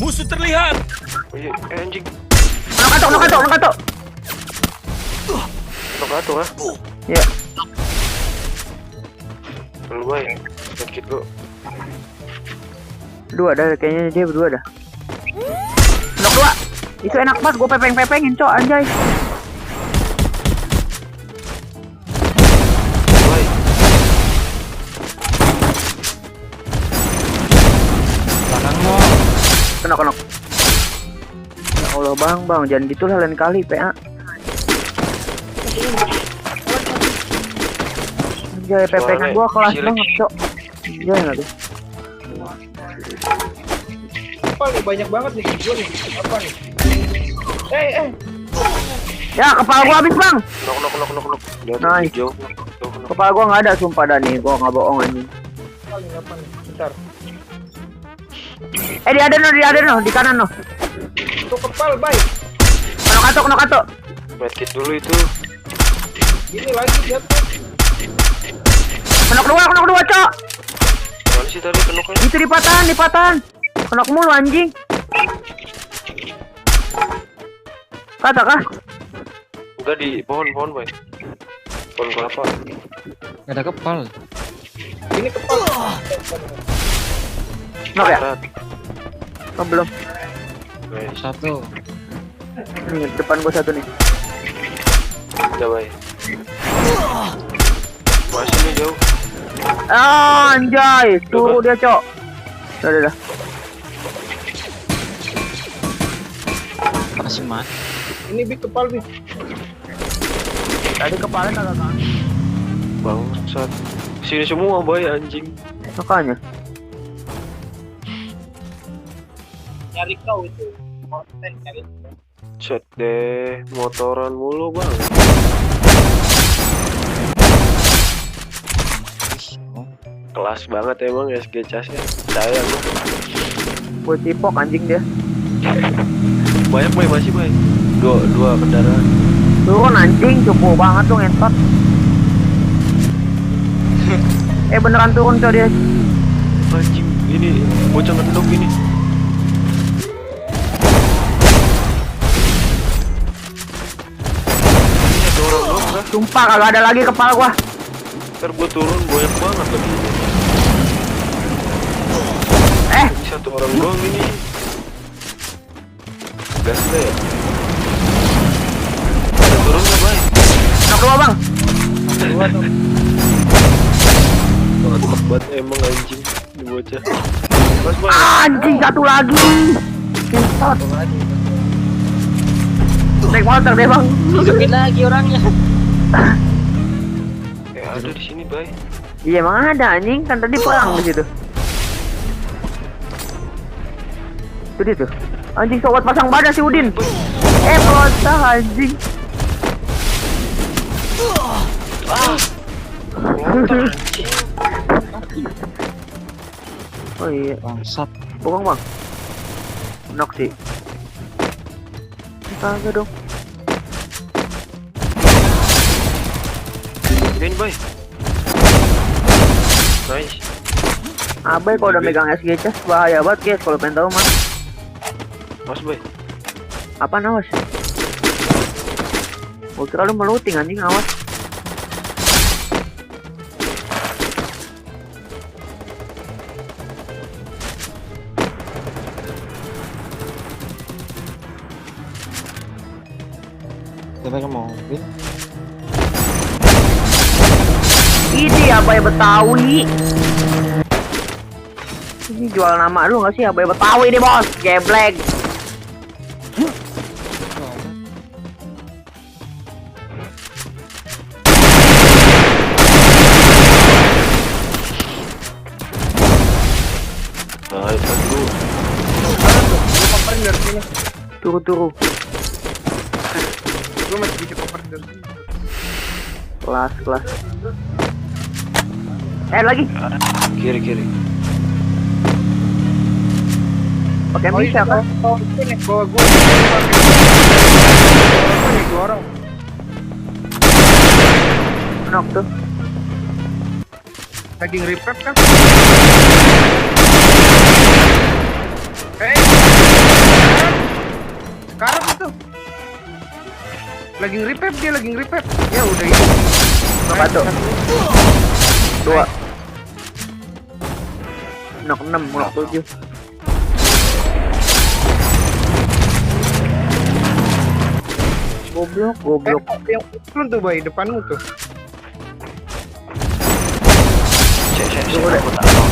Musuh terlihat. Oh iya, anjing. Knock satu. Nokato ah. Iya. Lu bay. Sakit gua. Dua dah, kayaknya dia berdua dah. Knock dua. Itu enak banget, gue pepeng-pepengin cok, anjay. Bay. Belakangmu. Knock. Ya Allah bang, jangan gitu lah lain kali PA. Anjay, pepengan gua kelas banget cok. Anjay nggak tuh. Apa nih banyak banget nih gua nih. Apa nih? Ya kepala gua habis bang. Nok. Nice. Jauh. Kepala gua nggak ada sumpah dah nih, gua nggak bohong anjing. Apa nih? Bentar. Dia ada no, di kanan no. Itu kepal, bay. Knock satu. Medkit dulu itu. Ini lagi jatuh. Knock dua cok. Mana sih tadi kenoknya? Itu di patahan. Knock mulu anjing. Kata kah? Enggak di pohon bay. Pohon kelapa. Gak ada kepal. Ini kepal. Knock ya? Berat. Oh belum. Nice. Satu. Nih depan gua satu nih. Udah bay. Masih nih jauh. Anjay, suruh dia cok. Udah. Masih mati. Ini big kepal nih. Tadi kepala kagak kan? Bangsat. Sini semua bay anjing. Makanya. Nyari kau itu. Konten nyari. Set deh, motoran mulu bang. Kelas banget emang SG Casnya. Sayang lu. Gue cipok anjing dia. Banyak bay, masih bay. Dua kendaraan. Turun anjing, cukup banget tuh ngentot. Beneran turun cok dia. Anjing, ini bocah ngendok ini. Ini ada orang doang kah? Sumpah kagak ada lagi kepala gua. Ntar gua turun banyak banget lagi. Ini satu orang doang ini. Gas deh ya. Ada turun nggak bay? Knock dua bang. Dua tuh. Mantap banget emang anjing ini bocah. Mas bay. Anjing satu lagi. Ngentot. Naik motor deh bang. Hidupin lagi orangnya. Ada di sini bay. Iya emang ada anjing, kan tadi perang di situ. Itu dia tuh. Anjing sobat pasang badan si Udin. Bocah anjing. Oh iya, Bangsat. bohong bang. Knock sih. Kagak dong. Ini bay. Nice. Abai kalau udah megang SG bahaya banget guys kalau pengen tahu mah. Mas bay. Apa awas? Gua kira lu meluting anjing, awas. Kita pakai mobil. Ini Abai Betawi. Ini jual nama lu nggak sih Abai Betawi nih bos, geblek. Nah, itu dulu. Koperin dari sini. Turu. Gua masih bisa koperin dari sini. Kelas. Lagi. Kiri. Pakai bisa kan? Oh, ini bawa gua. Ini dua orang. Knock tuh. Lagi nge-repair kan? Eh, karat itu. Lagi nge-repair dia, lagi nge-repair. Ya udah itu. Knock 1. 2. Knock 6, knock 7. Goblok. Yang belum tuh Bay, depanmu tuh. Cek, aku tak tahu.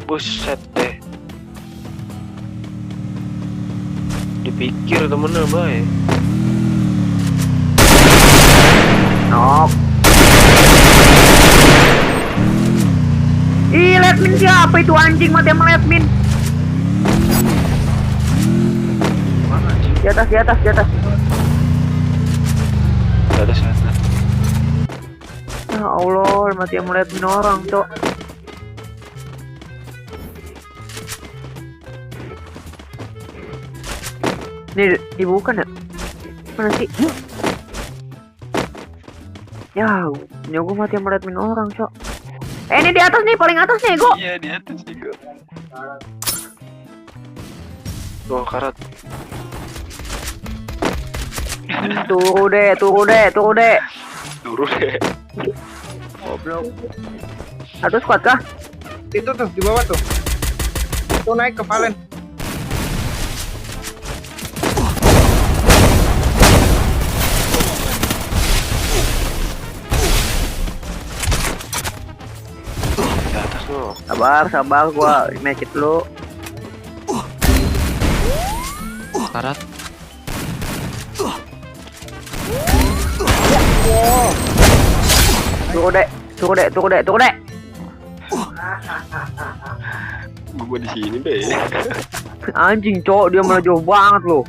Buset deh. Dipikir temennya Bay. Knock. Ih, liat min siapa itu anjing mati sama liat min. Mana anjing? Di atas. Di atas sana. Ya Allah, mati sama liat min orang, cok. Ini dibuka ya? Mana sih? Ya, gue mati sama liat min orang, cok. Ini di atas nih, paling atas nih, Go. Iya, di atas juga. Tuh, karat. Turu deh. Turun deh. Goblok. Satu squad kah? Itu tuh di bawah tuh. Tuh naik ke Valen. Di atas tuh. Sabar, gua match it dulu. Karat. Turu dek. Gua di sini, Bay. Anjing, cok, dia malah jauh banget loh.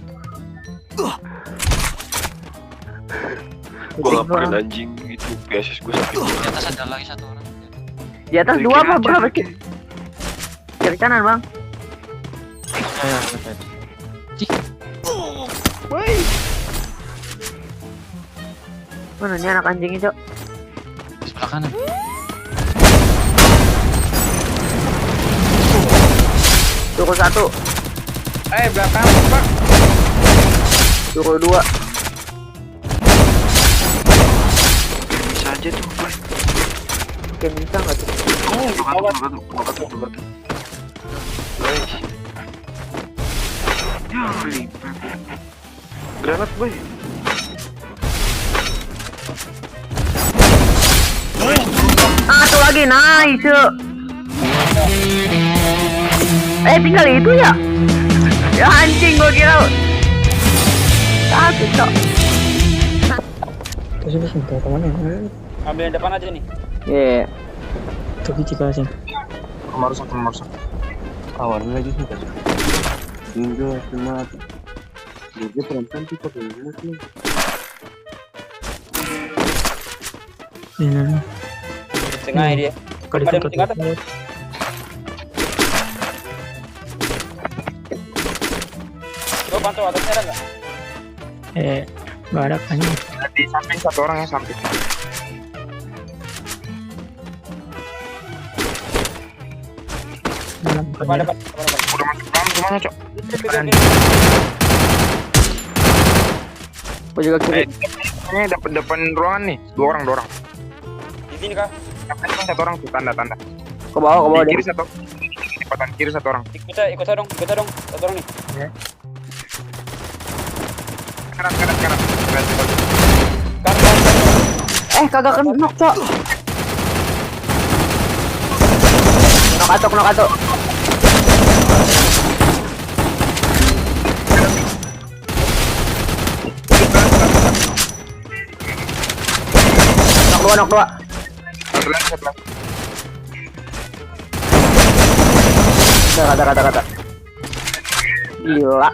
Gua laporin anjing gitu. PSS gua sakit. Di atas ada lagi satu orang. Di atas Dari 2 kiri apa aja, berapa dari sih? kiri. Kiri kanan, Bang. Ya. Mana nih anak anjingnya, cok? Sebelah kanan. Turu 1, Belakang, Pak. turu 2. Bisa aja tuh, Bay. Oke, bisa nggak tuh? Batu. Nice. Ya, granat, Bay. Satu lagi, nice. Tinggal itu ya? Ya anjing, gua kira. Satu, cok. Ambil yang depan aja nih. Iya. Kamar rusak. Awal lagi sih. Minggu cuma. Jadi perempuan tuh pakai mulut nih. Tengah dia. Ada yang tinggal atas. Coba pantau atasnya ada nggak? Nggak ada kayaknya. Di samping satu orang ya, samping. Coba depan. Udah masuk dalam semuanya, Cok. Gua juga kiri. Ini dapat depan ruangan nih. Dua orang. Di sini kah? Samping satu orang tuh, tanda. Ke bawah Di dia. kiri satu. Di depan kiri satu orang. Ikut saya dong. Satu orang nih. Karat. Kagak kena knock, cok. Knock atuh. Knock 2. Satu lagi. Kata. Gila.